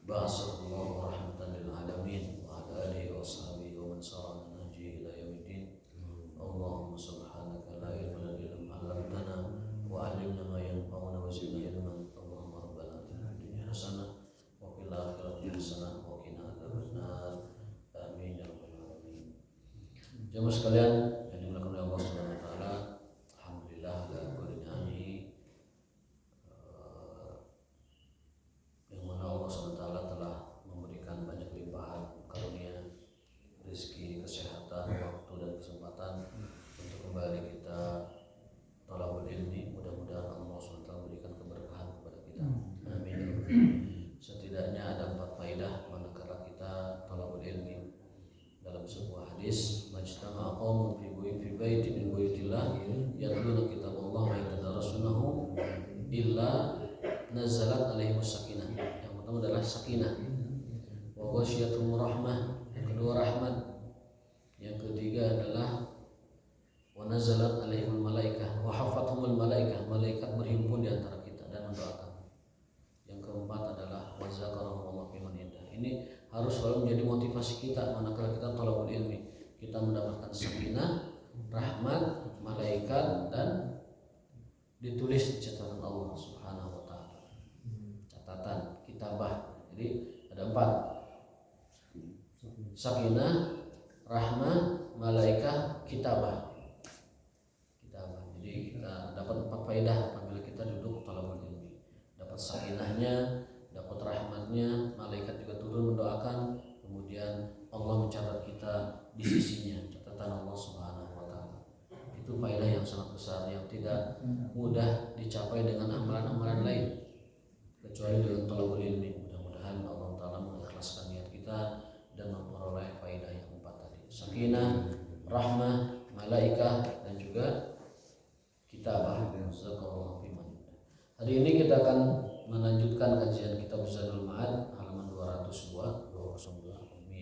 ba'atsahu rahmatan lil alamin wa ala alihi wa sahbihi wa man sara ala nahjihi ila yaumiddin. Allahumma subhanaka la ilma lana illa ma 'allamtana wa 'allimna ma yanfa'una wa zidna ilman. Allahumma rabbana atina fid dunya hasanah wa fil akhirati hasanah wa qina adzabannar. Amin ya rabbal alamin. Jemaah sekalian yang dimuliakan oleh Allah Subhanahu wa taala, alhamdulillah ala kulli ni'amihi, yang mana Allah Subhanahu wa taala telah memberikan banyak limpahan karunia, rezeki, kesehatan, waktu dan kesempatan untuk kembali kita thalabul ilmi. Mudah-mudahan Allah Subhanahu wa taala memberikan keberkahan kepada kita. Amin. Setidaknya ada 4 faedah manakala kita thalabul ilmi. Dalam sebuah hadis, majtama'a qaumun fi baitin min buyutillah yatluna kitaballah wa yatadarasunahu illa nazalat alaihimus sakinah. Yang pertama adalah sakinah, wa ghasyiyatuhum rahmah. Yang kedua rahmat. Yang ketiga adalah wa nazalat alaihimul malaikah wa hafathumul malaikah. Malaikat berhimpun di antara kita dan mendoakan. Yang keempat adalah wa zakarahumullah fi man indah. Ini harus selalu menjadi motivasi kita manakala kita thalabul ilmi. Kita mendapatkan sakinah, rahmat, malaikat, dan ditulis di catatan Allah Subhanahu wa taala. Catatan, kitabah. Jadi ada 4. Sakinah, rahmah, malaikat, kitabah. Jadi kita dapat 4 faedah apabila kita duduk thalabul ilmi. Dapat sakinahnya, dapat rahmatnya, malaikat juga turun mendoakan, kemudian Allah mencatat kita di sisinya, catatan Allah Subhanahu wa taala. Itu faedah yang sangat besar yang tidak mudah dicapai dengan amalan-amalan lain kecuali dengan thalabul ilmi. Mudah-mudahan Allah taala mengikhlaskan niat kita dan memperoleh faedah yang 4 tadi. Sakinah, rahmah, malaikah, dan juga kitabah. Hari ini kita akan melanjutkan kajian kitab Zadul Ma'ad halaman 202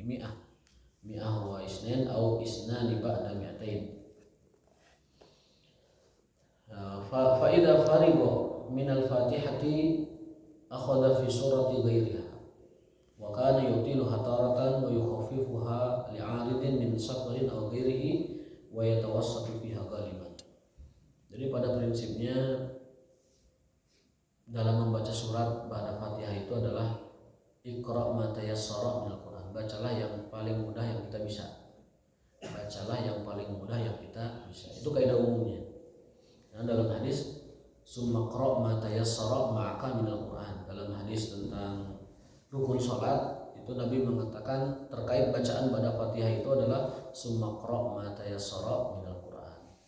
mi'ah wa isnan au isnani ba'da mi'atain. Fa idza fariqa min al-Fatihati akhadha fi surati ghairiha wa kana yutilu hataratan wa yukhaffifuha li'aridin min safarin aw ghairihi wa yatawassatu fiha ghaliban. Jadi pada prinsipnya dalam membaca surat ba'da Fatihah itu adalah iqra' ma tayassara minal Quran. Bacalah yang paling mudah yang kita bisa. Bacalah yang paling mudah yang kita bisa. Itu kaidah umumnya. Nah, dalam hadis summa qra' ma tayassara ma'aka minal Quran. Dalam hadis tentang rukun salat itu Nabi mengatakan terkait bacaan ba'da Fatihah itu adalah summa qra' ma tayassara minal Quran.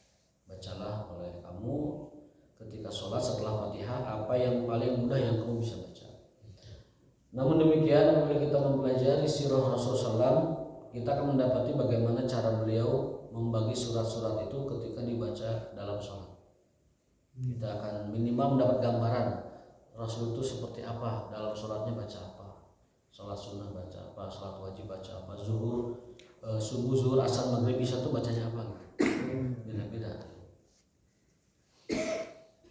Bacalah oleh kamu ketika sholat setelah Fatihah apa yang paling mudah yang kamu bisa baca. Namun demikian, apabila kita mempelajari sirah Rasulullah SAW, kita akan mendapati bagaimana cara beliau membagi surat-surat itu ketika dibaca dalam sholat. Kita akan minimal mendapat gambaran Rasul itu seperti apa dalam sholatnya, baca apa, sholat sunnah baca apa, sholat wajib baca apa, zuhur, subuh, zuhur, asar, maghrib, isya itu bacanya apa gitu. Beda-beda.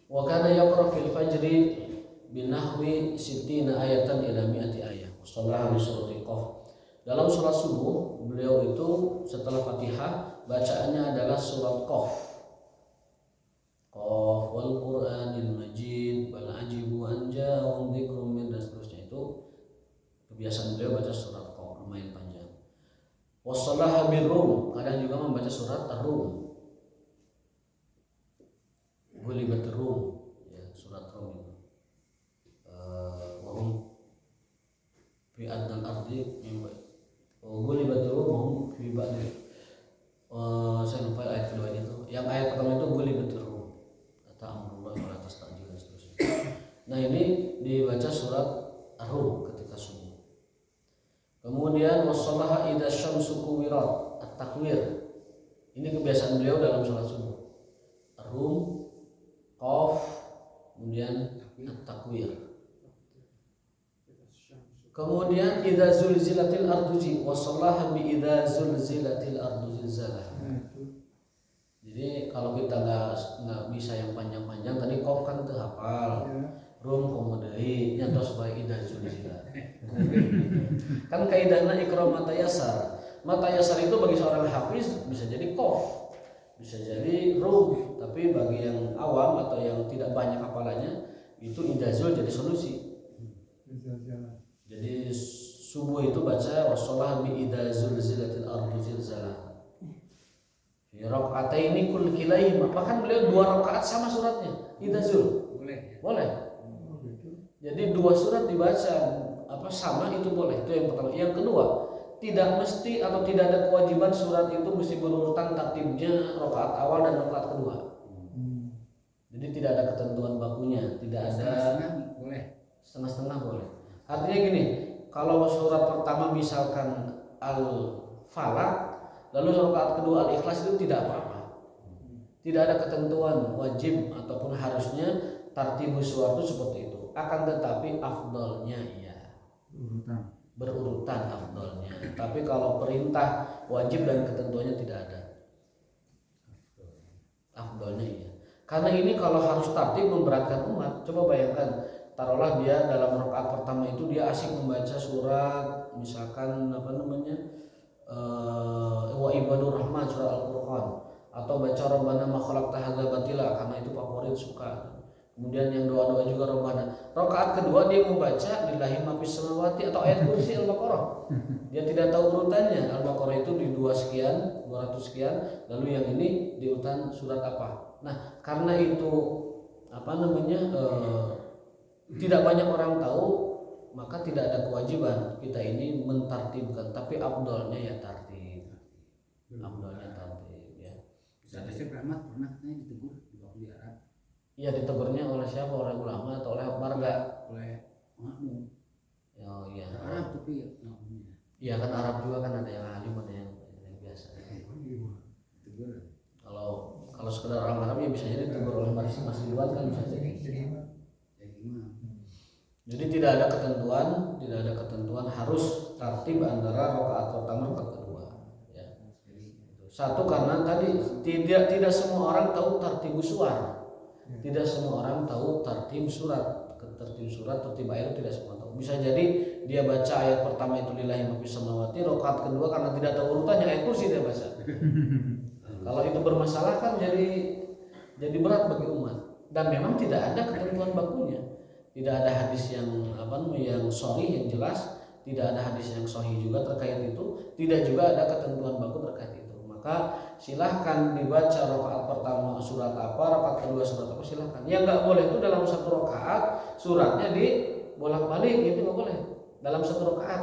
Wa kana yaqra fil fajri binahwi sittina ayatan ila mi'ati ayah. Wassallahu surati Qaf. Dalam salat subuh beliau itu setelah Fatihah bacaannya adalah surat Qaf. Qaf wal Qur'anil Majid bal ajibu an ja'ahum dzikrum min, dan seterusnya. Itu kebiasaan beliau baca surat Qaf, lumayan panjang. Wassallaha birrum, kadang juga membaca surat Ar-Rum. Gulibat Rum, ya, surat Rum itu. Wahum fi adnal ardi gulibat Rum wahum fi ba'di. Saya lupa ayat kedua itu. Yang ayat pertama itu gulibat Rum. Kata amrullah wa la tastajil dan seterusnya. Nah, ini dibaca surat Ar-Rum ketika subuh. Kemudian wassallaha idza syamsu kuwirat, at-takwir. Ini kebiasaan beliau dalam salat subuh. Ar-Rum, Qaf, kemudian at-takwir. Kemudian idza zulzilatil ardu wasallaha bi idza zulzilatil ardu zilzalah. Jadi kalau kita nggak bisa yang panjang-panjang, tadi Qaf kan teu hafal. Rum komo deui nyantos bae idza zulzilah. Kan kaidahna iqra matayasar. Matayasar itu bagi seorang hafiz bisa jadi qaf, bisa jadi rum, tapi bagi yang awam atau yang tidak banyak hafalannya itu idazul jadi solusi. Jadi subuh itu baca wassalah bi idazul zilatil ardu zilzalah. Fi rakaataini kul kilaihima, bahkan beliau 2 rakaat sama suratnya idazul. Boleh. Jadi 2 surat dibaca sama itu boleh. Itu yang pertama. Yang kedua, tidak mesti atau tidak ada kewajiban surat itu mesti berurutan tartibnya rakaat awal dan rakaat kedua. Jadi tidak ada ketentuan bakunya, tidak ada setengah-setengah boleh. Artinya gini, kalau surat pertama misalkan Al-Falaq, lalu rakaat kedua Al-Ikhlas itu tidak apa-apa. Tidak ada ketentuan wajib ataupun harusnya tartibus surat itu seperti itu. Akan tetapi afdolnya iya berurutan afdolnya. Tapi kalau perintah wajib dan ketentuannya tidak ada, afdolnya iya. Karena ini kalau harus tartib memberatkan umat. Coba bayangkan, taruhlah dia dalam rakaat pertama itu dia asik membaca surat misalkan wa ibadur rahman surat Al-Qur'an, atau baca Rabbana ma khalaqta hadza batila karena itu favorit suka. Kemudian yang doa-doa juga Rabbana. Rakaat kedua dia membaca lillahi ma fis samawati atau ayat kursi Al-Baqarah. Dia tidak tahu urutannya. Al-Baqarah itu di 200 sekian, lalu yang ini di urutan surat apa. Nah, karena itu tidak banyak orang tahu, maka tidak ada kewajiban kita ini mentartibkan, tapi afdalnya ya tartib. Afdalnya tartib ya. Ustaz Syekh Rahmat pernah katanya ditegur di waktu di Arab. Iya, ditegurnya oleh siapa? Oleh ulama atau oleh marga? Oleh makmum. Oh iya. Arab tapi makmumnya. Iya kan Arab juga kan ada yang alim, ada yang biasa. Tegur. Kalau sekedar orang Arab ya bisa jadi ditegur oleh masih luar kan bisa jadi. Jadi tidak ada ketentuan harus tartib antara rakaat pertama rakaat kedua. Ya. Satu karena tadi tidak semua orang tahu tartibus suar. Tidak semua orang tahu tartib surat, tertib ayat tidak semua tahu. Bisa jadi dia baca ayat pertama itu lillahi ma fis samawati, rakaat kedua karena tidak tahu urutannya ayat kursi dia baca. Kalau itu bermasalah kan jadi berat bagi umat. Dan memang tidak ada ketentuan bakunya. Tidak ada hadis yang sahih yang jelas, tidak ada hadis yang sahih juga terkait itu, tidak juga ada ketentuan baku terkait itu. Maka silahkan dibaca rakaat pertama surat apa, rakaat kedua surat apa, silahkan. Yang nggak boleh itu dalam satu rakaat suratnya dibolak-balik, itu nggak boleh dalam satu rakaat.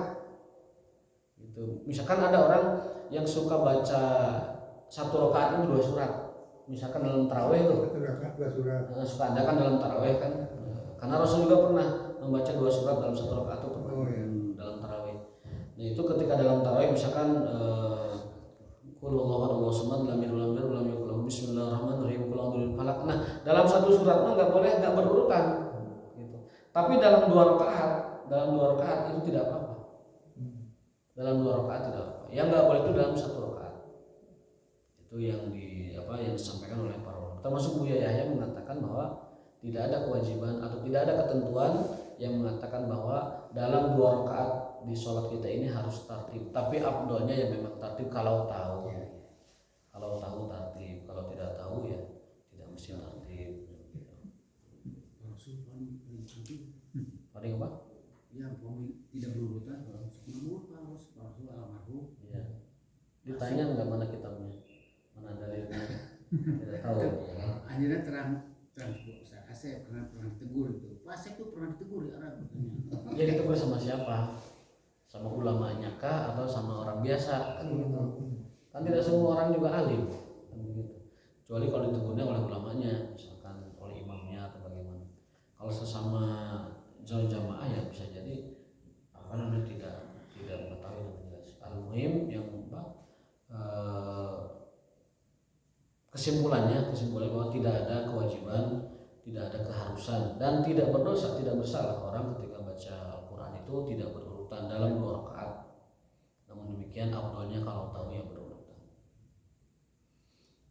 Gitu. Misalkan ada orang yang suka baca satu rakaat itu 2 surat, misalkan dalam tarawih itu. Suka ada kan dalam tarawih kan. Karena Rasul juga pernah membaca 2 surat dalam satu rakaat itu dalam tarawih. Nah itu ketika dalam tarawih misalkan Qul huwallahu ahad Allahu samad lam yalid walam yulad walam yakul lahu bismillahirrahmanirrahim qul a'udzu birabbil falaq. Nah, dalam satu surat mah enggak berurutan gitu. Tapi dalam 2 rakaat itu tidak apa-apa. Dalam 2 rakaat tidak apa-apa. Yang enggak boleh itu dalam 1 rakaat. Itu yang disampaikan oleh para ulama. Termasuk Buya Yahya mengatakan bahwa tidak ada kewajiban atau tidak ada ketentuan yang mengatakan bahwa dalam 2 rakaat di sholat kita ini harus tartib, tapi afdolnya ya memang tartib kalau tahu. Kalau tahu tartib, kalau tidak tahu ya tidak mesti tartib. Paling apa? Ya, tidak berurutan. Harus Rasul almarhum. Ya. Ditanya nggak mana kitabnya, mana dalilnya? Tidak tahu. Akhirnya terang Asep pernah ditegur itu. Pak Asep itu pernah ditegur di Arab katanya. Ya ditegur sama siapa? Sama ulamanya kah atau sama orang biasa? Kan gitu. Kan tidak semua orang juga alim. Kan begitu. Kecuali kalau ditegurnya oleh ulamanya, misalkan oleh imamnya atau bagaimana. Kalau sesama jamaah ya bisa jadi tidak mengetahui dengan jelas. Al-muhim yang kesimpulannya bahwa tidak ada kewajiban, tidak ada keharusan, dan tidak berdosa, tidak bersalah orang ketika baca Al-Quran itu tidak berurutan dalam 2 rakaat. Namun demikian afdalnya kalau tahu ya berurutan.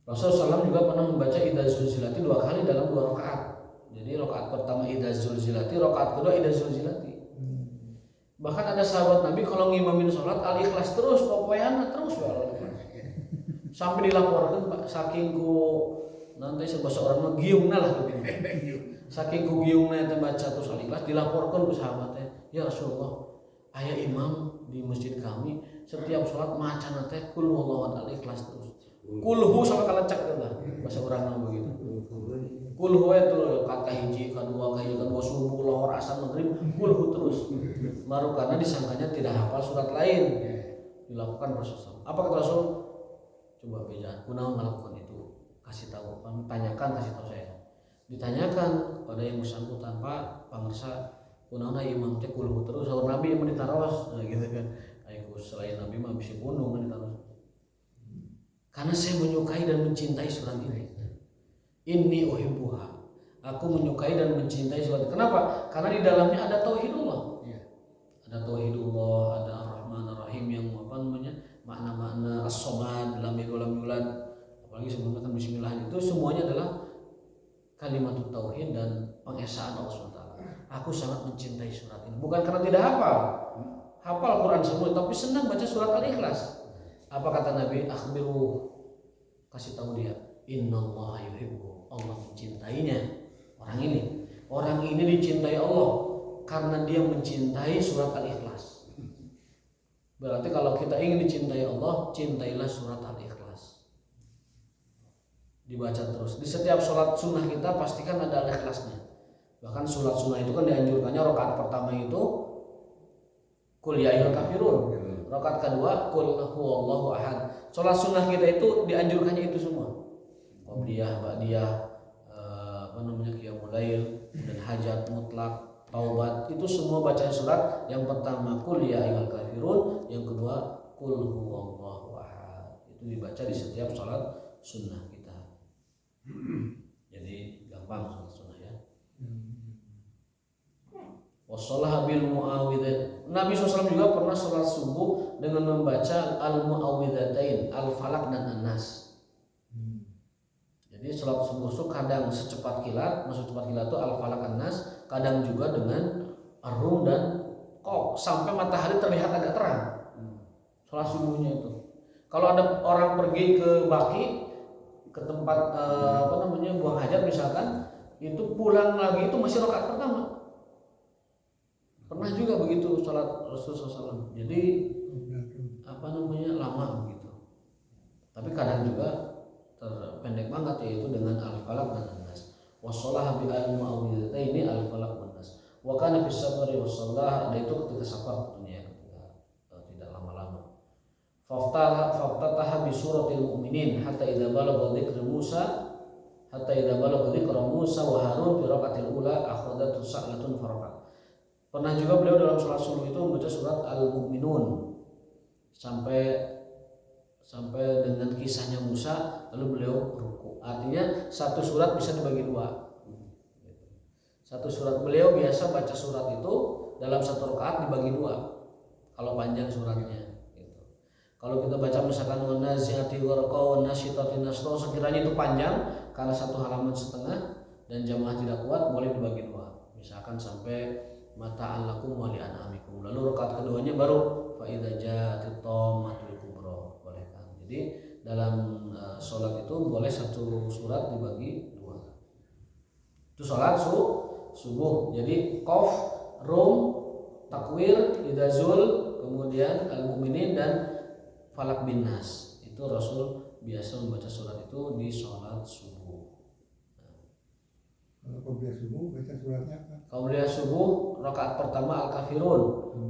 Rasulullah SAW juga pernah membaca Idza Zulzilati 2 kali dalam 2 rakaat. Jadi rakaat pertama Idza Zulzilati, rakaat kedua Idza Zulzilati. Bahkan ada sahabat Nabi kalau ngimamin sholat al-ikhlas terus, pokoknya terus sampai dilaporkan Pak saking ku nanti sebahasa orang mah giungna lah gitu. Saking ku giungna eta baca terus al-ikhlas dilaporkan ke sahabatnya, ya Rasulullah, aya imam di masjid kami setiap sholat macan teh kul huwallahu al-ikhlas terus. Kulhu sama kalecak lah bahasa orang mah begitu. Kulhu itu kata hiji, kedua, subuh, lohor, asar, maghrib, kulhu terus. Baru karena disangkanya tidak hafal surat lain. Dilakukan Rasul. Apa kata Rasul? Coba bejaan, kunaon melakukan itu? Kasih tahu, tanyakan, kasih tahu saya. Ditanyakan pada yang bersangkutan, Pak, pangersa, kunaon imam teh kulhu terus. Sahur Nabi yang ditaros, nah gitu kan. Ayo selain Nabi mah bisa bunuh kan ditaros. Karena saya menyukai dan mencintai surat ini. Inni uhibbuha. Aku menyukai dan mencintai surat. Kenapa? Karena di dalamnya ada tauhidullah. Ada tauhidullah, ada Ar-Rahman Ar-Rahim yang apa namanya? Makna-makna as-samad, lam yalid walam yulad. Apalagi sebelumnya kan bismillah itu semuanya adalah kalimat tauhid dan pengesaan Allah SWT. Aku sangat mencintai surat ini. Bukan karena tidak hafal. Hafal Quran semua, tapi senang baca surat Al-Ikhlas. Apa kata Nabi? Akhbiru, kasih tahu dia, innallaha yuhibbu, Allah mencintainya. Orang ini dicintai Allah karena dia mencintai surat Al-Ikhlas. Berarti kalau kita ingin dicintai Allah, cintailah surat Al-Ikhlas. Dibaca terus. Di setiap sholat sunnah kita pastikan ada Al-Ikhlasnya. Bahkan sholat sunnah itu kan dianjurkannya rakaat pertama itu Qul ya ayyuhal kafirun. Rakaat kedua Qul huwallahu ahad. Sholat sunnah kita itu dianjurkannya itu semua. Qabliyah, ba'diyah, qiyamul lail, dan hajat mutlak, taubat, itu semua bacaan surat. Yang pertama Qul ya ayyuhal kafirun, yang kedua Qul huwallahu ahad. Itu dibaca di setiap sholat sunnah kita. Jadi gampang sholat sunnah ya. Wassalah bil muawwidzat. Nabi SAW juga pernah sholat subuh dengan membaca al-muawwidzatain, al-falaq dan an-nas. Jadi sholat subuh itu kadang secepat kilat, maksud cepat kilat itu al-falaq an-nas, kadang juga dengan ar-rum dan qaf sampai matahari terlihat agak terang. Sholat subuhnya itu. Kalau ada orang pergi ke Baki, ke tempat buang hajat misalkan, itu pulang lagi itu masih rakaat pertama. Pernah juga begitu sholat Rasulullah SAW. Jadi lama begitu. Tapi kadang juga terpendek banget, yaitu dengan al-falaq dan an-nas. Wassalah bi al-muawwidzaini al-falaq wan nas. Wa kana fi safari wassalah, itu ketika safar tentunya, ketika tidak lama-lama. Faftataha bi suratil mu'minin hatta idza balagha dzikru Musa wa Harun fi raqatil ula akhadatu sa'latun faraqat. Pernah juga beliau dalam sholat subuh itu membaca surat Al-Mu'minun sampai dengan kisahnya Musa, lalu beliau ruku. Artinya satu surat bisa dibagi dua. Satu surat, beliau biasa baca surat itu dalam satu rakaat dibagi dua. Kalau panjang suratnya. Kalau kita baca misalkan wan-nazi'ati gharqa wan-nasyitati nashta, sekiranya itu panjang karena satu halaman setengah dan jamaah tidak kuat, boleh dibagi dua. Misalkan sampai mata'an lakum wa li'an'amikum. Lalu rakaat keduanya baru fa idza ja'atit tammatul kubra, boleh kan. Jadi dalam sholat itu boleh satu surat dibagi dua. Itu sholat subuh. Jadi qaf, rum, takwir, idazul, kemudian al-mu'minin dan falaq bin nas. Itu Rasul biasa membaca surat itu di sholat subuh. Kalau qobliyah subuh baca suratnya apa? Qobliyah subuh rakaat pertama al-kafirun,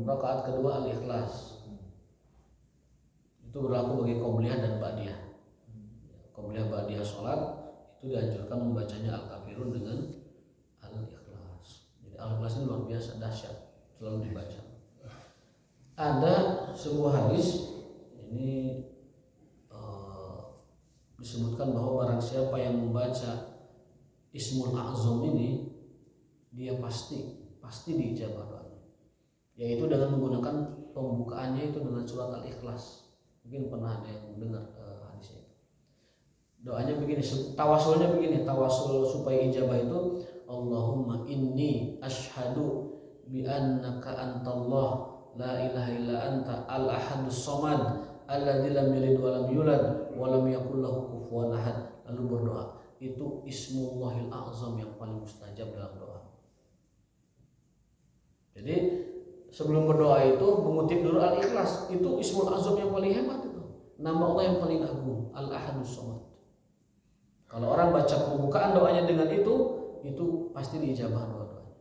rakaat kedua al-ikhlas. Itu berlaku bagi qobliyah dan ba'diyah. Qobliyah ba'diyah sholat itu dianjurkan membacanya al-kafirun dengan al-ikhlas. Jadi al-ikhlas ini luar biasa dahsyat, selalu dibaca. Ada sebuah hadis ini disebutkan bahwa barang siapa yang membaca Ismul A'zam ini, dia pasti diijabah doanya. Yaitu dengan menggunakan pembukaannya itu dengan surat Al-Ikhlas. Mungkin pernah ada yang mendengar hadisnya itu. Doanya begini, tawasulnya begini, tawasul supaya ijabah itu Allahumma inni ashhadu bi annaka antallah la ilaha illa anta al-ahadus somad alladzi lam yalid wa lam yulad wa lam yakul lahu kufuwan ahad. Lalu berdoa. Itu Ismullahil A'zam yang paling mustajab dalam doa. Jadi sebelum berdoa itu mengutip dulu Al-Ikhlas. Itu Ismul Azam yang paling hebat itu. Nama Allah yang paling agung, Al-Ahadus Somad. Kalau orang baca pembukaan doanya dengan itu pasti diijabah doa-doanya.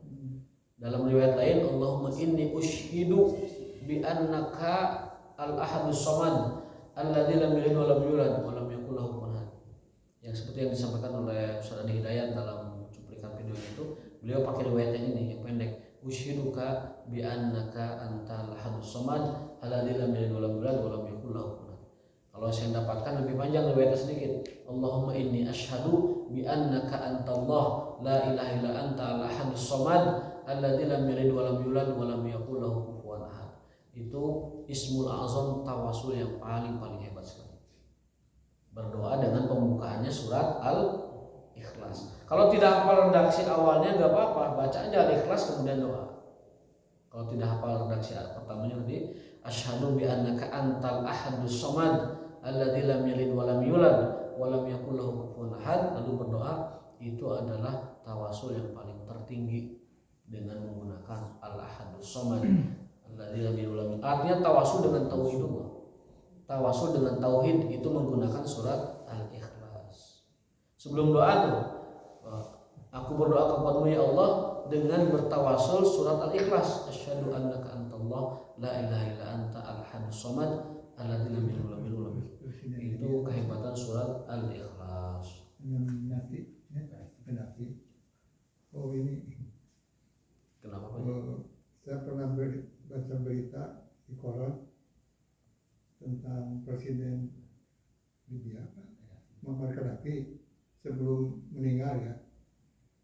Dalam riwayat lain, Allahumma inni ushidu bi annaka al-ahadus somad alladzi lam yalid wa lam yulad wa lam yakul lahu kufuwan ahad. Yang seperti yang disampaikan oleh Ustaz Adi Hidayat dalam cuplikan video itu, beliau pakai riwayat yang ini yang pendek. Ushiduka bi annaka antal ahadus somad alladzi lam yalid wa lam yulad wa lam yakul lahu kufuwan ahad. Kalau saya dapatkan lebih panjang riwayatnya sedikit. Allahumma inni asyhadu bi annaka antallah la ilaha illa anta al-ahadus somad alladzi lam yalid wa lam yulad wa lam yakul lahu kufuwan ahad. Itu Ismul Azam tawasul yang paling hebat sekali. Berdoa dengan pembukaannya surat Al-Ikhlas. Kalau tidak hafal redaksi awalnya nggak apa-apa, baca aja Al-Ikhlas kemudian doa. Kalau tidak hafal redaksi pertamanya nanti asyhadu bi annaka antal ahadus somad alladzi lam yalid wa lam yulad wa lam yakul lahu kufuwan ahad, lalu berdoa, itu adalah tawasul yang paling tertinggi dengan menggunakan al-ahadus somad alladzi lam yalid wa lam yulad. Artinya tawasul dengan tauhidullah. Tawasul dengan tauhid itu menggunakan surat Al-Ikhlas. Sebelum doa tuh, aku berdoa kepadamu ya Allah dengan bertawasul surat Al-Ikhlas. Asyhadu annaka antallah la ilaha illa anta al-ahadus somad alladzi lam yalid wa lam yulad. Itu kehebatan surat Al-Ikhlas. Nanti. Oh ini. Kenapa Pak? Saya pernah baca berita di koran tentang Presiden Libya, Muammar Gaddafi, sebelum meninggal ya.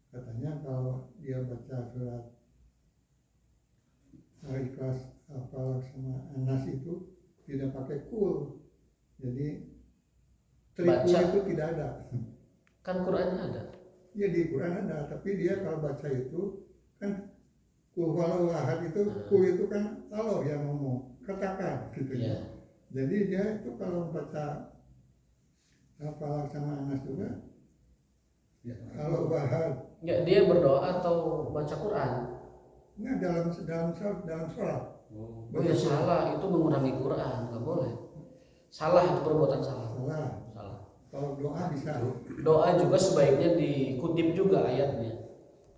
Katanya kalau dia baca surat Al-Ikhlas apa sama Anas itu tidak pakai kul. Jadi trikul itu tidak ada. Kan Qurannya ada. Ya di Quran ada, tapi dia kalau baca itu kan kul walau ahad itu kul itu kan Allah yang ngomong, katakan gitu ya. Jadi dia itu kalau baca Al-Falaq sama Anas juga kalau bahad. Ya, dia berdoa atau baca Quran? Nah, dalam sholat. Oh ya salah, itu mengurangi Quran, nggak boleh. Salah, itu perbuatan salah. Salah. Kalau doa bisa. Doa juga sebaiknya dikutip juga ayatnya.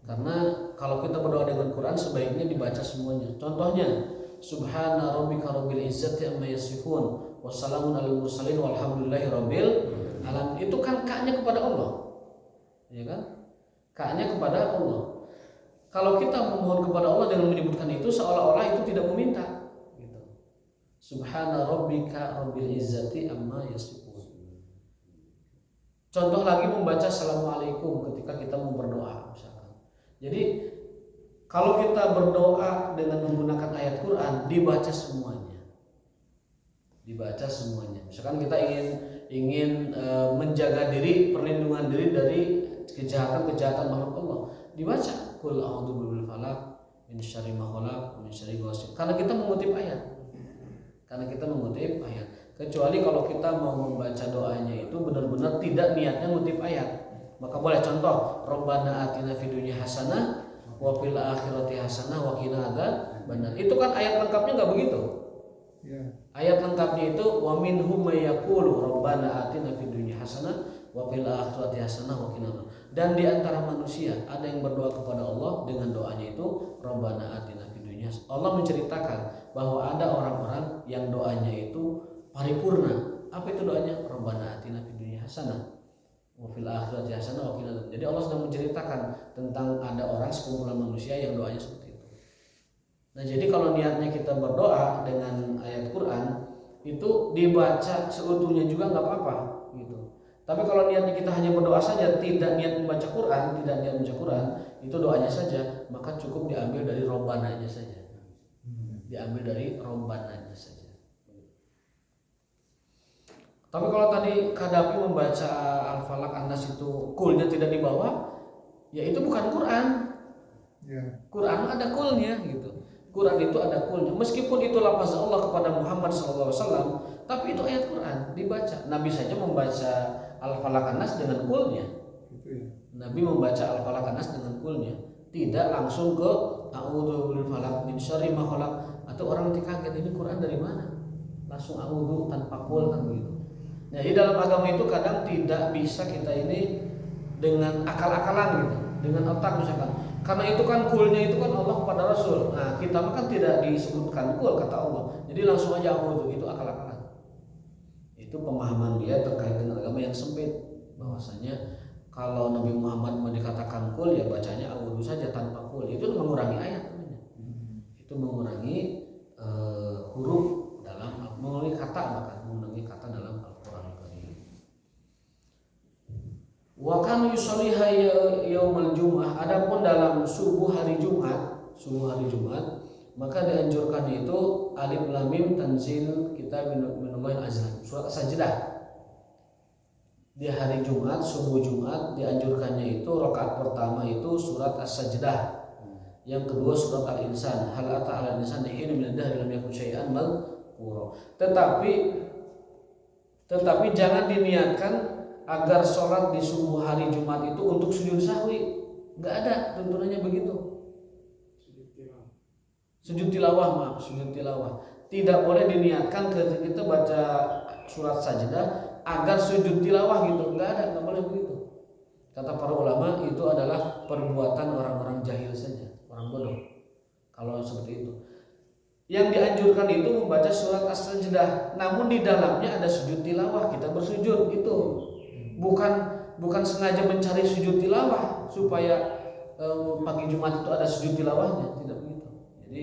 Karena kalau kita berdoa dengan Quran sebaiknya dibaca semuanya. Contohnya, Subhana rabbika rabbil izzati amma yasifun wassalamun alal mursalin walhamdulillahi rabbil alamin. Itu kan kaknya kepada Allah. Ya kan? Kaknya kepada Allah. Kalau kita memohon kepada Allah dengan menyebutkan itu seolah-olah itu tidak meminta gitu. Subhana rabbika rabbil izzati amma yasifun. Contoh lagi membaca assalamualaikum ketika kita mau berdoa misalkan. Jadi kalau kita berdoa dengan menggunakan ayat Quran dibaca semuanya. Dibaca semuanya. Misalkan kita ingin menjaga diri, perlindungan diri dari kejahatan makhluk Allah, dibaca qul a'udzu birabbil falaq min syarri ma khalaq min syarri ghasiqin. Karena kita mengutip ayat. Kecuali kalau kita mau membaca doanya itu benar-benar tidak niatnya ngutip ayat. Maka boleh contoh, Rabbana atina fid dunya hasanah wa fil akhirati hasanah wa qina adzabannar. Itu kan ayat lengkapnya enggak begitu? Ya. Ayat lengkapnya itu wa minhum may yaqulu Rabbana atina fid dunya hasanah wa fil akhirati hasanah wa qina adzabannar. Dan di antara manusia ada yang berdoa kepada Allah dengan doanya itu Rabbana atina fid dunya. Allah menceritakan bahwa ada orang-orang yang doanya itu paripurna. Apa itu doanya? Rabbana atina fid dunya hasanah wa fil akhirati hasanah wa qina adzabannar. Jadi Allah sedang menceritakan tentang ada orang sekumpulan manusia yang doanya seperti itu. Nah, jadi kalau niatnya kita berdoa dengan ayat Quran itu dibaca seutuhnya juga nggak apa-apa gitu. Tapi kalau niatnya kita hanya berdoa saja, tidak niat membaca Quran, itu doanya saja, maka cukup diambil dari robbananya saja. Tapi kalau tadi Gaddafi membaca Al-Falaq An-Nas itu kulnya tidak dibawa, ya itu bukan Quran. Ya. Quran ada kulnya gitu. Quran itu ada kulnya. Meskipun itu lafaz Allah kepada Muhammad SAW, tapi itu ayat Quran dibaca. Nabi saja membaca Al-Falaq An-Nas dengan kulnya. Gitu ya. Nabi membaca Al-Falaq An-Nas dengan kulnya, tidak langsung ke A'udzu bil falaq min syarri ma khalaq. Atau orang nanti kaget, ini Quran dari mana? Langsung a'udzu tanpa kul kan begitu. Nah, di dalam agama itu kadang tidak bisa kita ini dengan akal-akalan gitu, dengan otak misalkan. Karena itu kan kulnya itu kan Allah kepada Rasul. Nah, kita kan tidak disebutkan kul kata Allah. Jadi langsung aja a'udzu, itu akal-akalan. Itu pemahaman dia terkait dengan agama yang sempit, bahwasanya kalau Nabi Muhammad mau dikatakan kul ya bacanya a'udzu saja tanpa kul. Itu mengurangi ayat namanya. Itu mengurangi huruf dalam, mengurangi kata, bahkan mengurangi kata dalam Al-Qur'an Al-Karim. Wa kan yusalliha yaumul jumu'ah. Adapun dalam subuh hari Jumat, maka dianjurkan itu alif lam mim tanzil kitab minallahi azza. Surat As-Sajdah. Di hari Jumat, subuh Jumat dianjurkannya itu rakaat pertama itu surat As-Sajdah. Yang kedua surat Al-Insan, hal ata 'alal insani hinun min ad-dahri lam yakun syai'an madhkura. Tetapi jangan diniatkan agar sholat di subuh hari Jumat itu untuk sujud sahwi. Enggak ada tuntunannya begitu. Sujud tilawah. Tidak boleh diniatkan ketika kita baca surat Sajdah agar sujud tilawah gitu. Enggak boleh begitu. Kata para ulama itu adalah perbuatan orang-orang jahil saja, orang bodoh. Kalau seperti itu. Yang dianjurkan itu membaca surat As-Sajdah, namun di dalamnya ada sujud tilawah, kita bersujud itu. Bukan sengaja mencari sujud tilawah supaya pagi Jumat itu ada sujud tilawahnya, tidak begitu. Jadi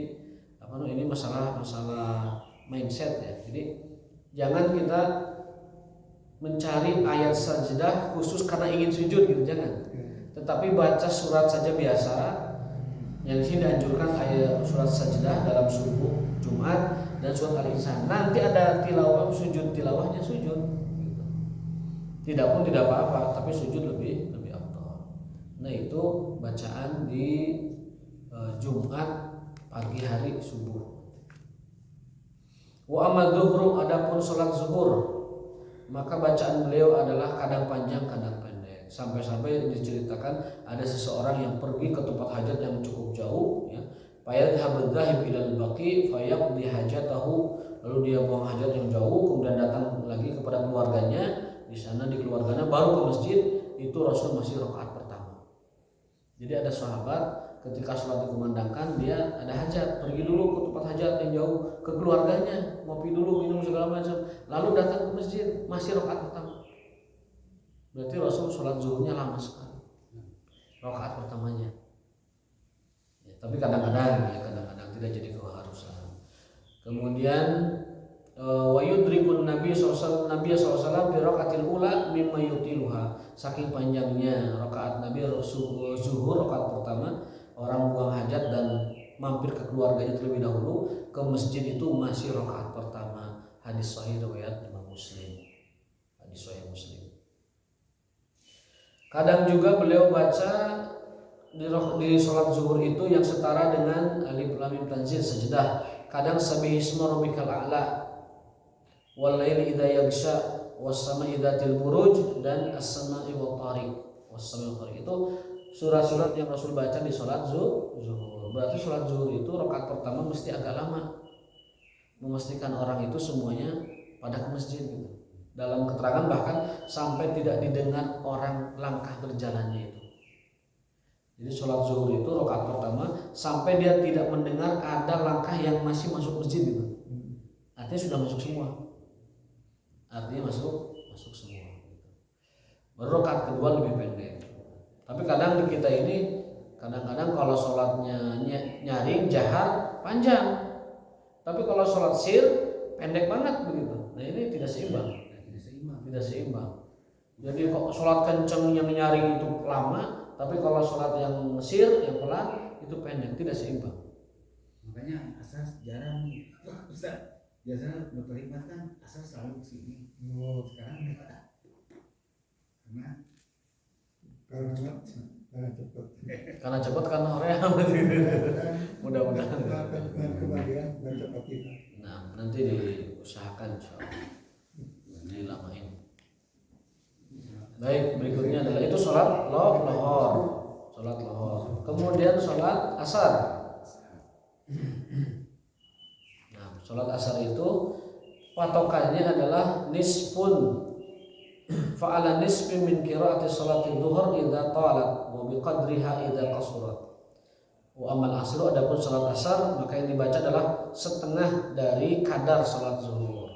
ini masalah mindset ya. Jadi jangan kita mencari ayat sajdah khusus karena ingin sujud gitu, jangan. Tetapi baca surat saja biasa. Yang di sini dianjurkan ayat surat sajdah dalam subuh Jumat dan surat Al-Insan. Nanti ada tilawah, sujud tilawahnya sujud. Tidak pun tidak apa-apa, tapi sujud lebih afdal. Nah, itu bacaan di Jumat pagi hari subuh. Wa amma dhuhru, adapun salat zuhur, maka bacaan beliau adalah kadang panjang kadang pendek. Sampai-sampai diceritakan ada seseorang yang pergi ke tempat hajat yang cukup jauh ya. Fayadhhabu dzahib ilal baqi fayaqdi hajatahu, lalu dia buang hajat yang jauh kemudian datang lagi kepada keluarganya. Di sana di keluarganya baru ke masjid, itu Rasul masih rakaat pertama. Jadi ada sahabat ketika sholat dikumandangkan dia ada hajat, pergi dulu ke tempat hajat yang jauh ke keluarganya, ngopi dulu, minum segala macam, lalu datang ke masjid masih rakaat pertama. Berarti Rasul sholat zuhurnya lama sekali, rakaat pertamanya. Ya, tapi kadang-kadang tidak jadi keharusan. Kemudian wa yudrikun Nabi SAW bi rakaatil ula mimma yutiluha. Saking panjangnya rakaat Nabi zuhur rakaat pertama, orang buang hajat dan mampir ke keluarganya terlebih dahulu ke masjid itu masih rakaat pertama. Hadis sahih riwayat Imam Muslim. Hadis sahih Muslim. Kadang juga beliau baca di sholat zuhur itu yang setara dengan alif lam mim tanzil sajdah. Kadang sabihisma rabbikal a'la, wal laili idza yaghsha, was sama'i dzatil buruj, dan as-sama'i wat tariq. Was-sama'i wat tariq itu surat-surat yang Rasul baca di sholat zuhur. Berarti sholat zuhur itu rakaat pertama mesti agak lama, memastikan orang itu semuanya pada ke masjid gitu. Dalam keterangan bahkan sampai tidak didengar orang langkah berjalannya itu. Jadi sholat zuhur itu rakaat pertama sampai dia tidak mendengar ada langkah yang masih masuk masjid gitu. Artinya sudah masuk semua. Artinya masuk semua gitu. Baru rakaat kedua lebih pendek. Tapi kadang di kita ini kadang-kadang kalau sholatnya nyaring jahar panjang, tapi kalau sholat sir pendek banget begitu. Nah ini tidak seimbang. Jadi kok sholat kenceng yang nyaring itu lama, tapi kalau sholat yang sir yang pelan itu pendek, tidak seimbang. Makanya asas jarang bisa biasanya dokter Hikmat kan asas selalu kesini. Sekarang enggak ada. Karena cepat. Karena cepat karena Korea. Mudah-mudahan. Dengan kebahagiaan dan cepat kita. Nah, nanti diusahakan insyaallah. Dilamain. Baik, berikutnya adalah itu sholat lohor. Sholat lohor. Kemudian sholat asar. Nah, sholat asar itu patokannya adalah nisfun. Fa'ala nisfi min qiraati sholati dhuhur idza talat wa biqadriha idza qasurat. Wa amal asru adapun sholat asar maka yang dibaca adalah setengah dari kadar sholat zuhur.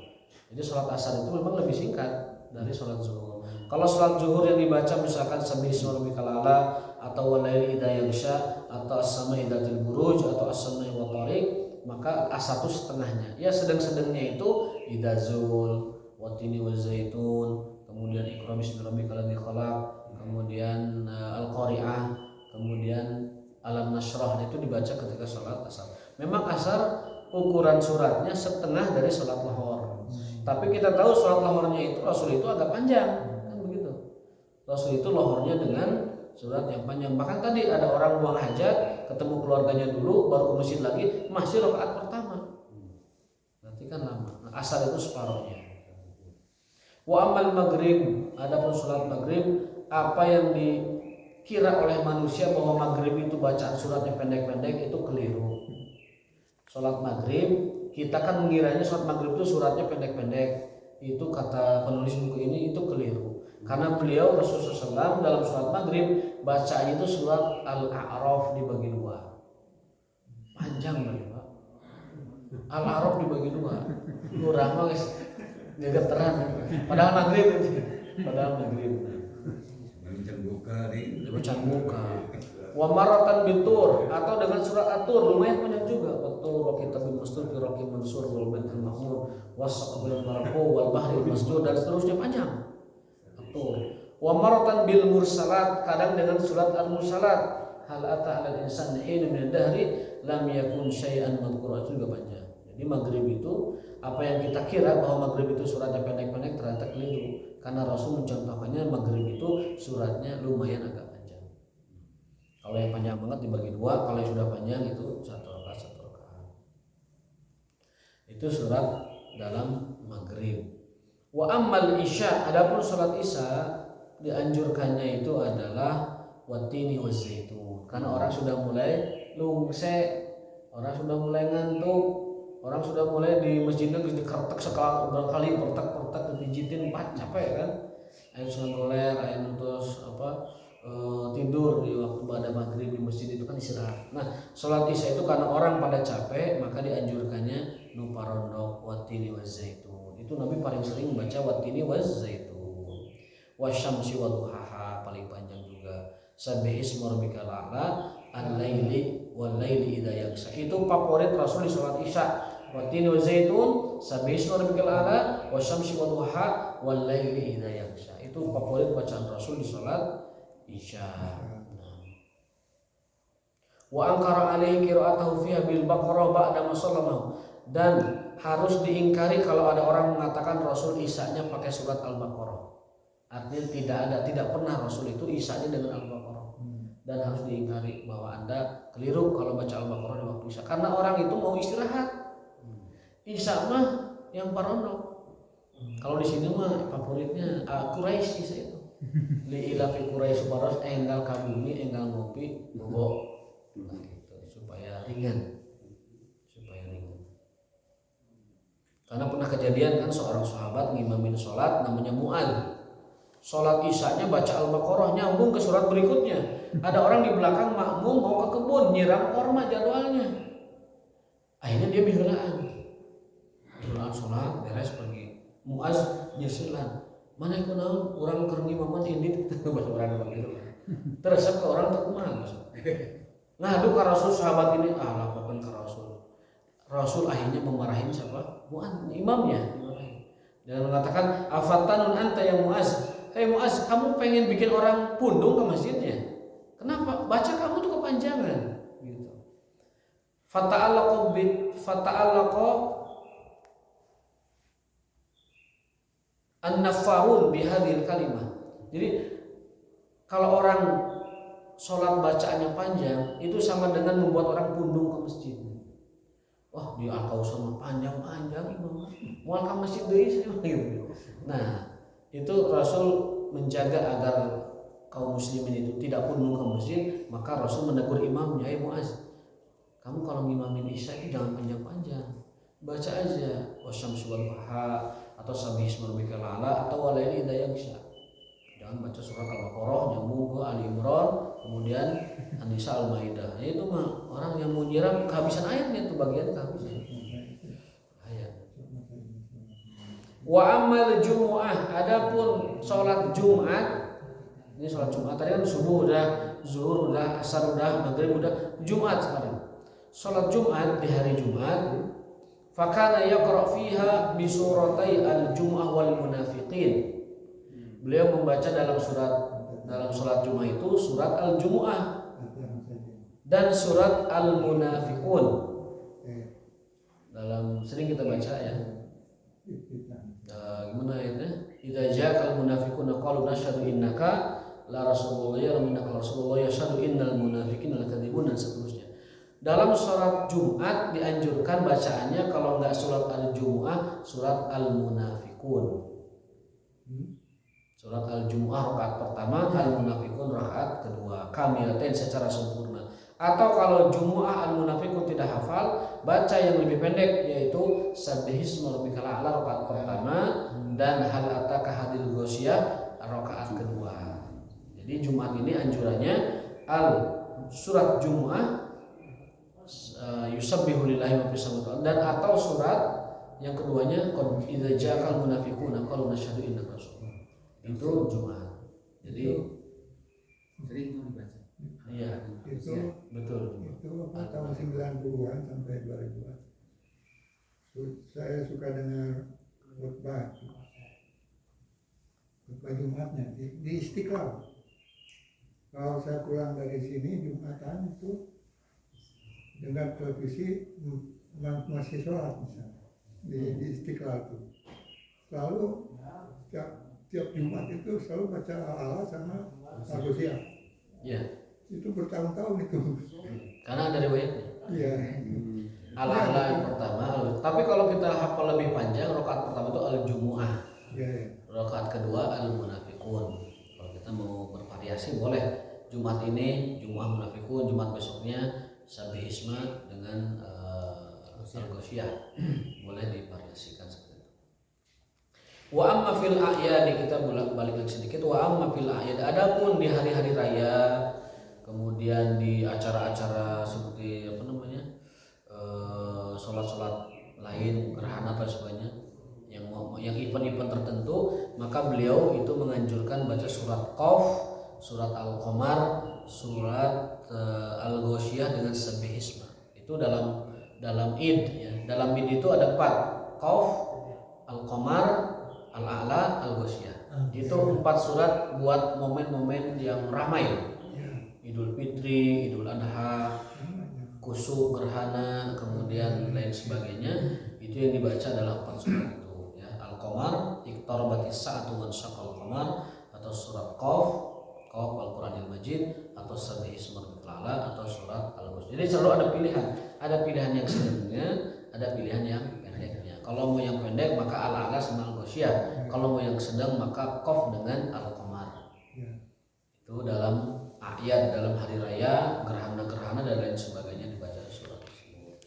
Jadi sholat asar itu memang lebih singkat dari sholat zuhur. Kalau sholat zuhur yang dibaca misalkan sabbihisma rabbikal a'la atau walaili idza yaghsha atau as-sama'i dzatil buruj atau as-sama'i wa tariq, maka asar itu setengahnya. Ya sedang-sedangnya itu idza zul wa tini wa zaitun, kemudian iqra bismi rabbikal ladzi khalaq, kemudian al-qari'ah, kemudian alam nasrah, itu dibaca ketika sholat asar. Memang asar ukuran suratnya setengah dari sholat lohor. Tapi kita tahu sholat lohornya itu Rasul itu agak panjang, kan begitu. Rasul itu lohornya dengan surat yang panjang. Bahkan tadi ada orang buang hajat, ketemu keluarganya dulu, baru ke masjid lagi, masih rakaat pertama. Berarti kan lama. Nah, asar itu separuhnya. Wa amal maghrib, adapun sholat maghrib, apa yang dikira oleh manusia bahwa maghrib itu bacaan suratnya pendek-pendek itu keliru. Sholat maghrib kita kan mengiranya sholat maghrib itu suratnya pendek-pendek. Itu kata penulis buku ini itu keliru. Karena beliau Rasulullah SAW dalam sholat maghrib bacanya itu surat Al-A'raf dibagi dua. Panjang banget Pak. Al-A'raf dibagi dua. Kurang guys. Gegeteran. Padahal maghrib itu. Padahal maghrib. Baca buka. Wa maratan bitur atau dengan surat atur lumayan panjang juga. Betul wa kitabul mastur fi raqim mansur wal baitul mahmur wasaqbil marfu wal bahril masjur dan seterusnya panjang. Atur. Wa maratan bil mursalat kadang dengan surat al-mursalat hal ata 'alal insani hin min dahri lam yakun syai'an madhkura itu juga panjang. Jadi maghrib itu apa yang kita kira bahwa maghrib itu suratnya pendek-pendek ternyata keliru karena Rasul mencontohkannya maghrib itu suratnya lumayan agak panjang. Kalau yang panjang banget dibagi dua, kalau yang sudah panjang itu satu rakaat. Itu surat dalam maghrib. Wa ammal isya, adapun salat isya dianjurkannya itu adalah watini wazaitun. Karena orang sudah mulai lungse, orang sudah mulai ngantuk, orang sudah mulai di masjidnya dikeretek sekali pertek dipijitin capek kan. Ayo goler, ayo terus tidur di waktu pada maghrib di masjid itu kan istirahat. Nah, sholat isya itu karena orang pada capek maka dianjurkannya nuparondok watini wazaitun. Itu Nabi paling sering membaca watini wazaitun. Wasyamsi waduhaha paling panjang juga. Sabbihisma rabbikal a'la al-laili wal laili idza yaghsha. Itu favorit Rasul di sholat isya. Watini wazaitun, sabbihisma rabbikal a'la, wasyamsi waduhaha wal laili idza yaghsha. Itu favorit bacaan Rasul di sholat isya. Wa angkara alaihi qira'atahu fiha bil baqarah ba'da ma sallama, dan harus diingkari kalau ada orang mengatakan Rasul isyanya pakai surat Al-Baqarah. Artinya tidak pernah Rasul itu isyanya dengan Al-Baqarah. Dan harus diingkari bahwa Anda keliru kalau baca Al-Baqarah di waktu isya karena orang itu mau istirahat. Isya mah yang parondok. Kalau di sini mah favoritnya Quraisy isya itu. Li ilafi Quraisy baros enggal kabumi enggal ngopi bobo. Nah, gitu supaya ringan. Karena pernah kejadian kan seorang sahabat ngimamin sholat namanya Mu'adz. Sholat isyanya baca Al-Baqarah nyambung ke surat berikutnya. Ada orang di belakang makmum mau ke kebun nyiram korma jadwalnya. Akhirnya dia bihulaan sholat beres pergi. Mu'adz nyesilan. Mana itu naon orang keur ngimaman indit bahasa orang begitu. Teresep ke orang teu kumaha maksud. Ngadu ka Rasul sahabat ini laporkan ke Rasul. Rasul akhirnya memarahin siapa? Mu'adz, imamnya. Dan mengatakan afatanun anta ya Mu'adz. Hei Mu'adz, kamu pengen bikin orang pundung ke masjidnya? Kenapa? Baca kamu tuh kepanjangan gitu. Fata'allaqa an-naffarun bihadhil kalimah. Jadi kalau orang sholat bacaannya panjang itu sama dengan membuat orang pundung ke masjid. Wah, dia kau sama panjang-panjang imam, mau ke masjid deui gitu. Nah, itu Rasul menjaga agar kaum muslimin itu tidak pundung ke masjid, maka Rasul menegur imamnya, Muaz, kamu kalau ngimamin isya itu jangan panjang-panjang, baca aja wasyamsi wal duha atau sabbihisma rabbikal a'la atau walaili idza yaghsha. Jangan baca surat Al-Baqarah nyambung ke Ali Imran, kemudian An-Nisa, Al-Maidah. Itu mah orang yang mau nyiram kehabisan ayatnya, itu bagian kehabisan ayat. Wa amal jumu'ah, adapun sholat Jumat, ini sholat Jumat tadi kan subuh udah, zuhur udah, asar udah, maghrib udah, Jumat sekarang. Sholat Jumat di hari Jumat, fakana yaqra fiha bi suratai al-jumu'ah wal munafiqin. Beliau membaca dalam sholat Jumat itu surat al-Jumu'ah dan surat al-Munafiqun. Dalam sering kita baca ya. Gimana ayatnya? Idza ja'al munafiquna qalu nashhadu innaka la rasulullah ya innaka rasulullah yashhadu innal munafiqina lakadzibun dan seterusnya. Dalam surat Jumat dianjurkan bacaannya kalau enggak surat al-Jumu'ah, surat al-Munafiqun. Surat al-Jumu'ah rakaat pertama, al-Munafiqun rakaat kedua, kamilatain secara sempurna. Atau kalau Jumu'ah al-Munafiqun tidak hafal, baca yang lebih pendek yaitu sabbihisma rabbikal a'la rakaat pertama dan hal ataka hadil ghasyiyah rakaat kedua. Jadi Jumat ini anjurannya surat Jumu'ah yusabbihu lillahi ma fis samawati dan atau surat yang keduanya qad idza ja'al munafiquna qalu nashhadu innaka rasulullah. Itu Jumat. Jadi sering itu dibaca. Iya, Itu betul. Itu tahun 90-an sampai 2000-an. Saya suka dengar khutbah Jumatnya di Istiqlal. Kalau saya pulang dari sini Jumatan itu dengan televisi masih sholat misalnya di Istiqlal itu. Lalu tiap Jumat itu selalu baca Al-A'la sama Al-Ghasyiyah. Iya. Itu bertahun-tahun itu. Karena ada riwayatnya. Iya. Al-A'la yang pertama, tapi kalau kita hafal lebih panjang, rakaat pertama itu al-Jumu'ah. Iya. Rakaat kedua al-Munafiqun. Kalau kita mau bervariasi boleh. Jumat ini Jumu'ah Munafiqun, Jumat besoknya Sabbihisma dengan Al-Ghasyiyah. Boleh divariasikan seperti itu. Wa amma fil a'yad, kita balik lagi sedikit. Wa amma fil a'yad, adapun di hari-hari raya, kemudian di acara-acara seperti sholat-sholat lain, gerhana dan sebagainya, yang event-event tertentu, maka beliau itu menganjurkan baca surat Qaf, surat Al-Qamar, surat Al-Ghasyiyah dengan sabbihisma. Itu dalam Id ya. Dalam Id itu ada 4, Qaf, Al-Qamar, Al-A'la, Al-Ghasyiyah. Itu 4 surat buat momen-momen yang ramai. Idul Fitri, Idul Adha, kusuk, gerhana, kemudian lain sebagainya. Itu yang dibaca dalam 4 surat itu ya. Al-Qamar, iqtarabatis sa'atu wan syaqqal qamar, atau surat Qaf Al-Qur'anil Majid, atau sabbihisma rabbikal a'la, atau surat Al-Ghasyiyah. Jadi selalu ada pilihan. Ada pilihan yang sedangnya, ada pilihan yang pendeknya. Kalau mau yang pendek maka Al-A'la sama Al-Ghasyiyah. Kalau mau yang sedang maka Qaf dengan Al-Qamar. Itu dalam ayat, dalam hari raya, gerhana-gerhana dan lain sebagainya dibaca surat tersebut.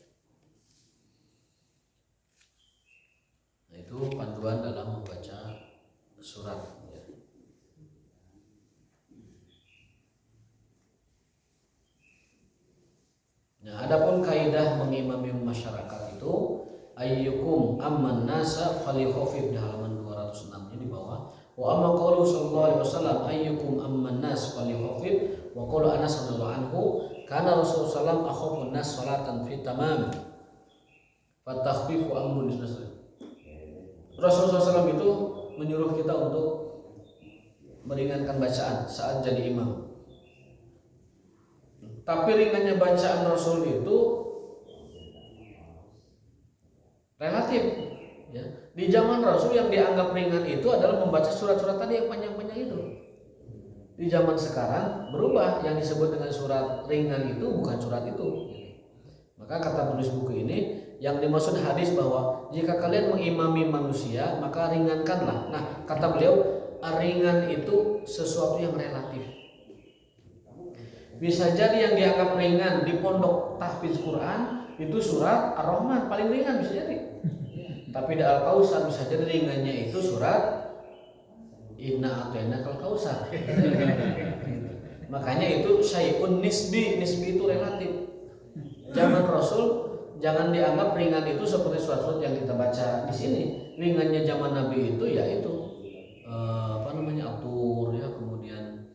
Nah, itu panduan dalam membaca surat ya. Nah, adapun kaidah mengimami masyarakat itu ayyukum amman nasa falyukhafif, di halaman 206 di bawah. Wa amma qaulu sallallahu alaihi wasallam ayyukum amman nas falyukhafif, wa qala Anas radhiyallahu anhu kana Rasulullah sallallahu alaihi wasallam akhafun nas salatan fi tamam fa takhfifu amrun nasr. Rasulullah SAW itu menyuruh kita untuk meringankan bacaan saat jadi imam. Tapi ringannya bacaan Rasul itu relatif ya. Di zaman Rasul yang dianggap ringan itu adalah membaca surat-surat tadi yang panjang-panjang itu. Di Di zaman sekarang berubah, yang disebut dengan surat ringan itu bukan surat itu. Maka kata penulis buku ini, yang dimaksud hadis bahwa jika kalian mengimami manusia maka ringankanlah. Nah, kata beliau, ringan itu sesuatu yang relatif. Bisa jadi yang dianggap ringan di pondok tahfiz Quran itu surat Ar-Rahman paling ringan bisa jadi. Tapi di Al-Kausar bisa jadi ringannya itu surat Inna a'tainakal kausar. Makanya itu syai'un nisbi itu relatif. Zaman Rasul jangan dianggap ringan itu seperti surat-surat yang kita baca di sini. Ringannya zaman Nabi itu yaitu At-Tur ya, kemudian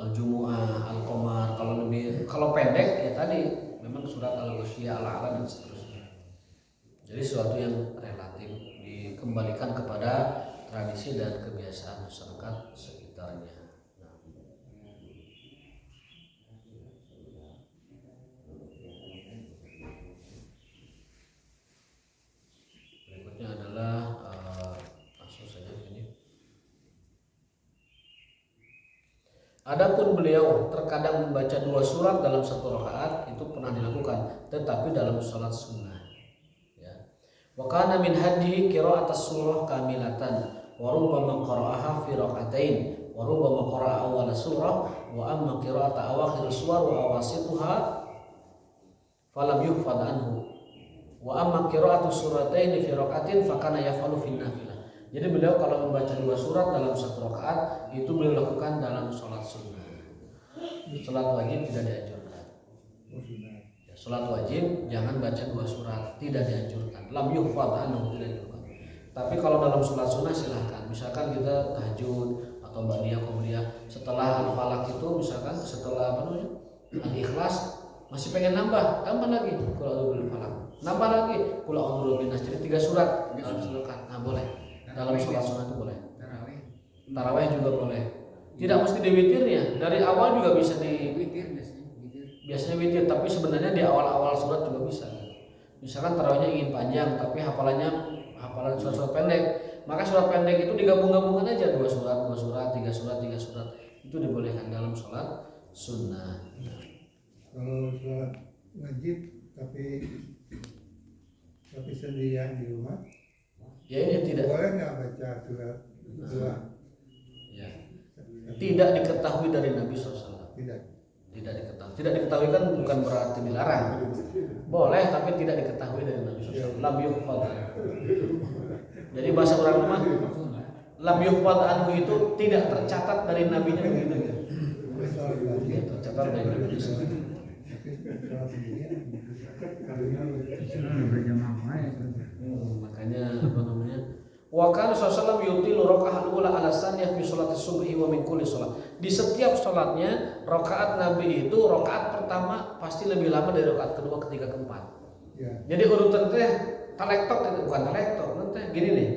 Al-Jumu'ah, Al-Qamar. Kalau pendek ya tadi memang surat Al-Ghasyiyah, Al-A'la dan seterusnya. Jadi sesuatu yang relatif dikembalikan kepada tradisi dan kebiasaan masyarakat sekitarnya. Berikutnya adalah langsung saja ini. Adapun beliau terkadang membaca 2 surat dalam 1 rakaat, itu pernah dilakukan, tetapi dalam salat sunnah. Wa kana min hadihi qira'atus surah kamilatan wa rubbama qara'aha fi rak'atain wa rubbama qara'a awwal surah wa amma qira'atu awakhir suwar wa awasituha falam yuhfad anhu wa amma qira'atu suratain fi rak'atin fa kana yaf'alu fi nafilah. Jadi beliau kalau membaca 2 surat dalam 1 rakaat itu beliau lakukan dalam salat sunnah. Salat wajib tidak dianjurkan. Salat wajib jangan baca 2 surat, tidak dianjurkan. Lam yuhfad anhu, tidak dianjurkan. Tapi kalau dalam salat sunnah silahkan. Misalkan kita tahajud atau ba'diyah qabliyah, setelah al-falaq itu misalkan setelah al-ikhlas masih pengen nambah lagi qul a'udzu falaq. Nambah lagi qul a'udzu binnas. Jadi 3 surat dalam salat. Nah, boleh. Dalam salat sunnah itu boleh. Tarawih juga boleh. Tidak mesti di witirnya. Dari awal juga bisa di witir biasanya witir, tapi sebenarnya di awal-awal surat juga bisa. Misalkan tarawihnya ingin panjang tapi hafalan surat-surat pendek, maka surat pendek itu digabung-gabungkan aja 2 surat, 3 surat, itu dibolehkan dalam sholat sunnah. Kalau sholat wajib tapi sendirian di rumah, ya ini tidak boleh nggak baca surat 2? Ya. Tidak diketahui dari Nabi SAW. Tidak diketahui kan bukan berarti dilarang. Boleh tapi tidak diketahui dari Nabi SAW. Lam yuhfad. Jadi bahasa orang mah lam yuhfad anhu itu tidak tercatat dari nabinya begitu. Tercatat dari Nabi SAW. Makanya apa namanya? Wa kana sallallahu yutilu raka'atul ula ala saniyah fi sholati subhi wa min kulli sholat. Di setiap sholatnya rakaat Nabi itu rakaat pertama pasti lebih lama dari rakaat kedua, ketiga, keempat. Ya. Jadi urutan teh talektok itu bukan talektok, nanti gini nih.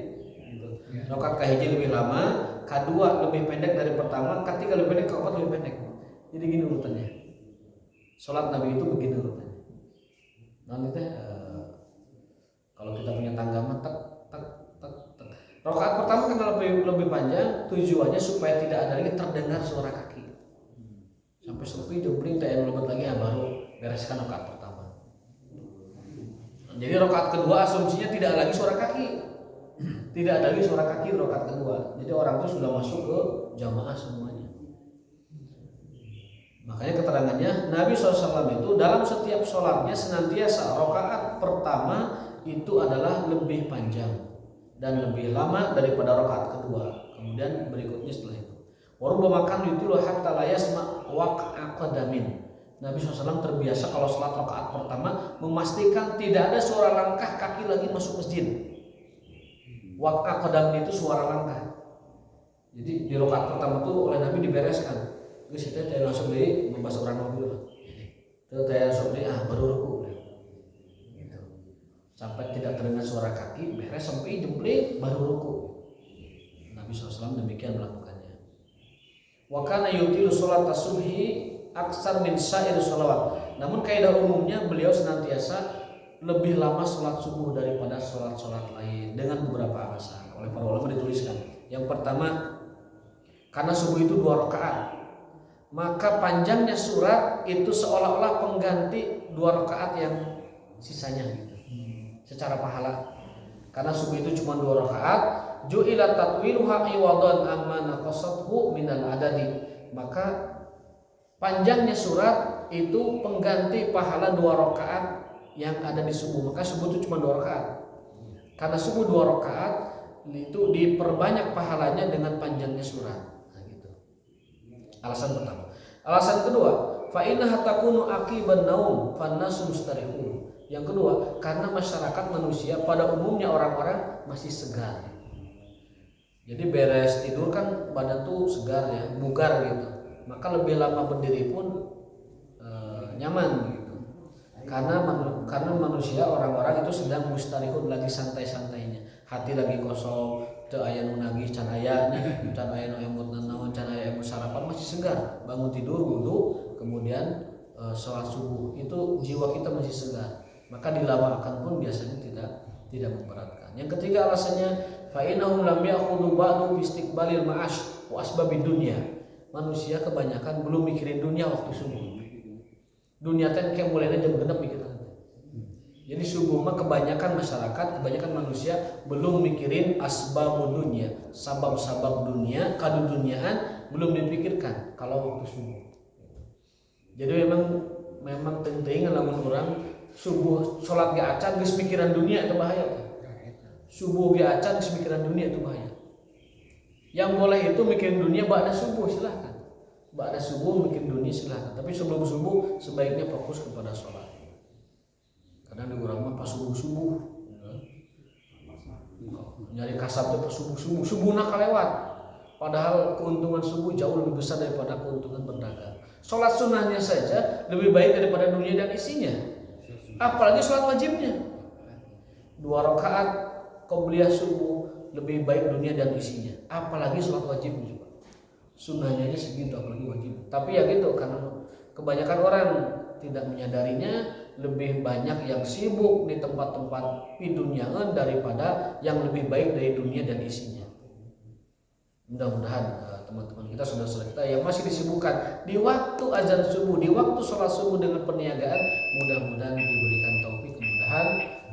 Gitu. Ya. Rakaat kahiji lebih lama, kedua lebih pendek dari pertama, ketiga lebih pendek, keempat lebih pendek. Jadi gini urutannya. Sholat Nabi itu begini urutannya. Nanti teh kalau kita punya tangga mah rakaat pertama karena lebih panjang, tujuannya supaya tidak ada lagi terdengar suara kaki. Sampai sepi jempling tak lebat lagi baru bereskan rakaat pertama. Jadi rakaat kedua asumsinya tidak lagi suara kaki. Tidak ada lagi suara kaki rakaat kedua. Jadi orang itu sudah masuk ke jamaah semuanya. Makanya keterangannya Nabi SAW itu dalam setiap sholatnya senantiasa rakaat pertama itu adalah lebih panjang dan lebih lama daripada rakaat kedua. Kemudian berikutnya setelah itu, waruba makan itu loh hatta la yasma waq'a qadamin. Nabi SAW terbiasa kalau sholat rakaat pertama memastikan tidak ada suara langkah kaki lagi masuk masjid. Waq'a qadam itu suara langkah. Jadi di rakaat pertama itu oleh Nabi dibereskan. Geus eta teh langsung deui membahas orang mobil. Teu teh langsung deui baru ruku. Sampai tidak terdengar suara kaki, beres sampai jempling baru ruku. Nabi SAW demikian melakukannya. Wa kana yutilu sholat subhi aksar min sa'ir sholawat. Namun kaidah umumnya beliau senantiasa lebih lama sholat subuh daripada sholat lain dengan beberapa alasan. Oleh para ulama dituliskan. Yang pertama, Karena subuh itu 2 rakaat. Maka panjangnya surat itu seolah-olah pengganti 2 rakaat yang sisanya gitu. Secara pahala. Karena subuh itu cuma 2 rakaat, ju'ila tatwiluha iwadan amma naqasathu minal adadi. Maka panjangnya surat itu pengganti pahala 2 rakaat yang ada di subuh. Maka subuh itu cuma 2 rakaat. Karena subuh 2 rakaat itu diperbanyak pahalanya dengan panjangnya surat. Nah, gitu. Alasan pertama. Alasan kedua, fa innaha takunu aqiban naum fannasu mustarihun. Yang kedua, karena masyarakat manusia pada umumnya orang-orang masih segar. Jadi beres tidur kan badan tuh segar ya, bugar gitu. Maka lebih lama berdiri pun nyaman gitu. Karena manusia orang-orang itu sedang mustarihun, lagi santai-santainya. Hati lagi kosong, teu aya nu nagih can aya nu emut naon, can aya emut sarapan, masih segar. Bangun tidur wudu, kemudian sholat subuh. Itu jiwa kita masih segar. Maka dilamakan pun biasanya tidak memberatkan. Yang ketiga alasannya fa innahum lam ya'khudhu ba'du fi istiqbalil ma'ash wa asbabid dunya. Manusia kebanyakan belum mikirin dunia waktu subuh. Dunia teh kayak mulainya jam 6 mikirin. Jadi subuh mah kebanyakan masyarakat, kebanyakan manusia belum mikirin asbabud dunya, sabab-sabab dunia, kaduduniaan belum dipikirkan kalau waktu subuh. Jadi memang penting lamun orang subuh sholat ge acan geus mikiran dunia itu bahaya. Subuh ge acan geus mikiran dunia itu bahaya. Yang boleh itu mikirin dunia ba'da subuh silahkan. Ba'da subuh mikirin dunia silahkan. Tapi sebelum subuh sebaiknya fokus kepada sholat. Kadang di urang mah pas subuh-subuh nyari kasab teh pas subuh-subuh, subuhna kalewat. Padahal keuntungan subuh jauh lebih besar daripada keuntungan berdagang. Sholat sunnahnya saja lebih baik daripada dunia dan isinya. Apalagi sholat wajibnya. 2 rakaat qobliyah subuh lebih baik dunia dan isinya. Apalagi sholat wajibnya juga. Sunnahnya aja segitu, apalagi wajib. Tapi ya gitu, karena kebanyakan orang tidak menyadarinya, lebih banyak yang sibuk di tempat-tempat duniaan daripada yang lebih baik dari dunia dan isinya. Mudah-mudahan teman-teman kita, saudara-saudara kita yang masih disibukkan di waktu azan subuh, di waktu sholat subuh dengan perniagaan, mudah-mudahan diberikan taufik, kemudahan,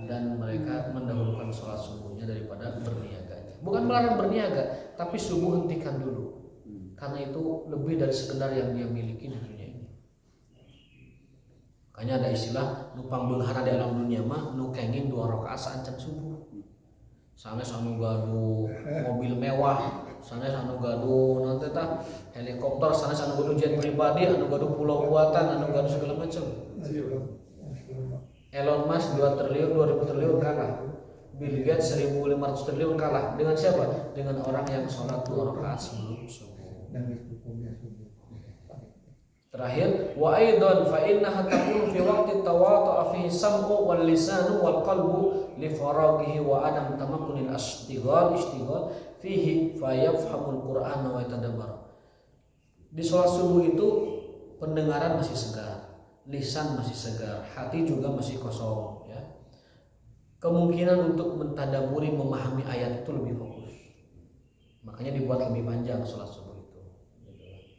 dan mereka mendahulukan sholat subuhnya daripada berniaganya. Bukan melarang berniaga, tapi subuh hentikan dulu, karena itu lebih dari sekedar yang dia miliki di dunia ini. Makanya ada istilah nupang beunghara di alam dunia mah nu kenging 2 rakaat saancan subuh. Sanes anu gaduh mobil mewah, sanes anu gaduh nanti tah helikopter, sanes anu gaduh jet pribadi, anu gaduh pulau buatan, anu gaduh segala macam. Elon Musk 2 triliun, 2000 triliun kalah. Bill Gates 1500 triliun kalah. Dengan siapa? Dengan orang yang sholat 2 rakaat sebelum subuh. Dan hukumnya subuh. Terakhir, wa aidan fa innaha takunu fi waqti tawatu'a fihi sam'u wal lisanu wal qalbu li faraghihi wa adam tamakkunil ishtighal fihi fa yafhamul Qur'an wa yatadabbar. Di sholat subuh itu pendengaran masih segar, lisan masih segar, hati juga masih kosong ya. Kemungkinan untuk mentadaburi, memahami ayat itu lebih fokus. Makanya dibuat lebih panjang sholat subuh.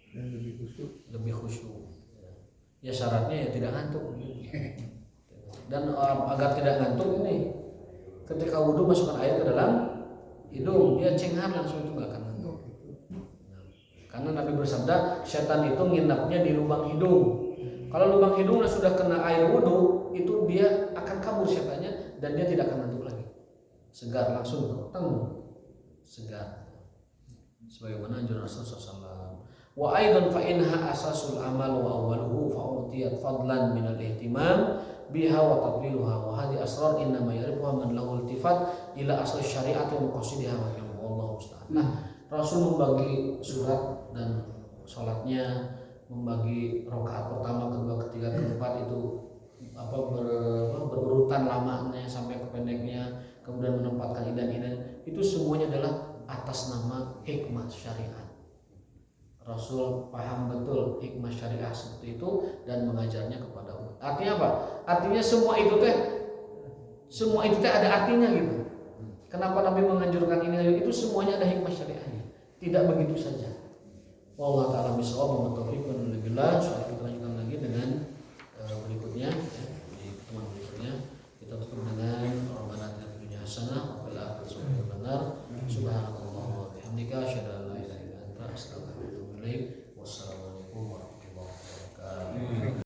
Dan lebih khusyuk. Ya syaratnya ya tidak ngantuk. Dan agar tidak ngantuk ini, ketika wudhu masukkan air ke dalam hidung, dia cengar langsung, itu nggak akan ngantuk. Karena Nabi bersabda, setan itu nginapnya di lubang hidung. Kalau lubang hidungnya sudah kena air wudhu, itu dia akan kabur setannya dan dia tidak akan ngantuk lagi. Segar langsung, segar. Sebagaimana anjuran Rasulullah SAW. Wa aidan fa inha asasul amal wa awwaluhu fa utiyat fadlan min al-ihtimam biha wa tadliluha wa hadhi asrar inna ma yarifuha man lahu iltifat ila asal syari'ati wa maqasidiha wa wallahu musta'an. Nah, Rasul membagi surat dan salatnya, membagi rakaat pertama, kedua, ketiga, keempat itu berurutan lamanya sampai ke pendeknya, kemudian menempatkan idan-idan, itu semuanya adalah atas nama hikmah syariat. Rasul paham betul hikmah syariah seperti itu dan mengajarnya kepada umat. Artinya apa? Artinya semua itu teh ada artinya gitu. Kenapa Nabi menganjurkan ini? Itu semuanya ada hikmah syariahnya. Tidak begitu saja. Wallahu ta'ala bisawab wa taufiq wa billah. Soal kita lanjutkan lagi dengan